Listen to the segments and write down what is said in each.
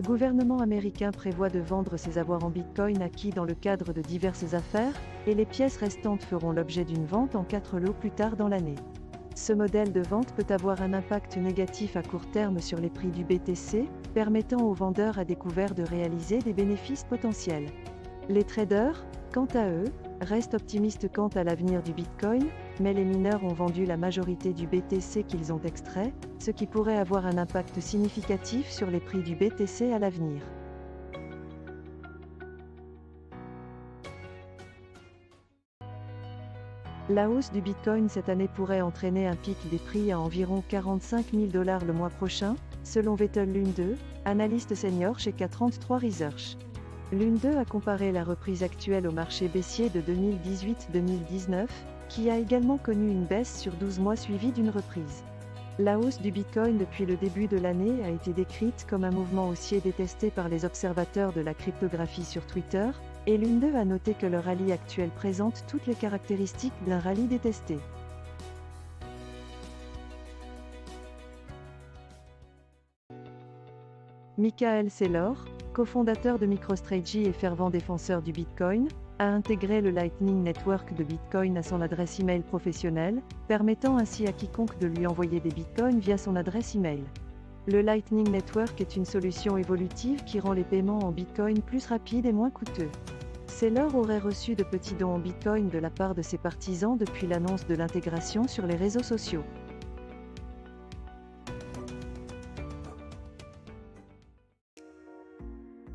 Le gouvernement américain prévoit de vendre ses avoirs en Bitcoin acquis dans le cadre de diverses affaires, et les pièces restantes feront l'objet d'une vente en 4 lots plus tard dans l'année. Ce modèle de vente peut avoir un impact négatif à court terme sur les prix du BTC, permettant aux vendeurs à découvert de réaliser des bénéfices potentiels. Les traders, quant à eux, restent optimistes quant à l'avenir du Bitcoin, mais les mineurs ont vendu la majorité du BTC qu'ils ont extrait, ce qui pourrait avoir un impact significatif sur les prix du BTC à l'avenir. La hausse du Bitcoin cette année pourrait entraîner un pic des prix à environ 45 000 $ le mois prochain, selon Vettel Lune2, analyste senior chez K33 Research. Lune2 a comparé la reprise actuelle au marché baissier de 2018-2019, qui a également connu une baisse sur 12 mois suivie d'une reprise. La hausse du Bitcoin depuis le début de l'année a été décrite comme un mouvement haussier détesté par les observateurs de la cryptographie sur Twitter, et Lune2 a noté que le rallye actuel présente toutes les caractéristiques d'un rallye détesté. Michael Saylor, cofondateur de MicroStrategy et fervent défenseur du Bitcoin, a intégré le Lightning Network de Bitcoin à son adresse email professionnelle, permettant ainsi à quiconque de lui envoyer des Bitcoins via son adresse email. Le Lightning Network est une solution évolutive qui rend les paiements en Bitcoin plus rapides et moins coûteux. Saylor aurait reçu de petits dons en Bitcoin de la part de ses partisans depuis l'annonce de l'intégration sur les réseaux sociaux.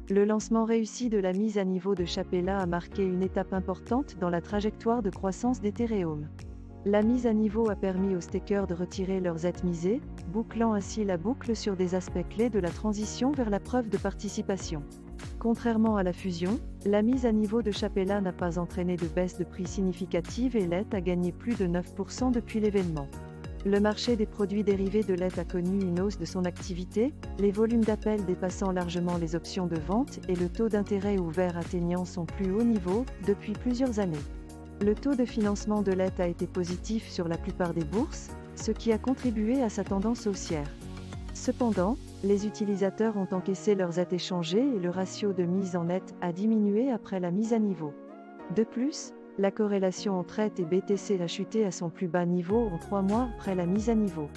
Le lancement réussi de la mise à niveau de Chapella a marqué une étape importante dans la trajectoire de croissance d'Ethereum. La mise à niveau a permis aux stakers de retirer leurs atomisés, bouclant ainsi la boucle sur des aspects clés de la transition vers la preuve de participation. Contrairement à la fusion, la mise à niveau de Chapella n'a pas entraîné de baisse de prix significative et l'ETH a gagné plus de 9% depuis l'événement. Le marché des produits dérivés de l'ETH a connu une hausse de son activité, les volumes d'appels dépassant largement les options de vente et le taux d'intérêt ouvert atteignant son plus haut niveau depuis plusieurs années. Le taux de financement de l'ETH a été positif sur la plupart des bourses, ce qui a contribué à sa tendance haussière. Cependant, les utilisateurs ont encaissé leurs ETH échangés et le ratio de mise en ETH a diminué après la mise à niveau. De plus, la corrélation entre ETH et BTC a chuté à son plus bas niveau en 3 mois après la mise à niveau.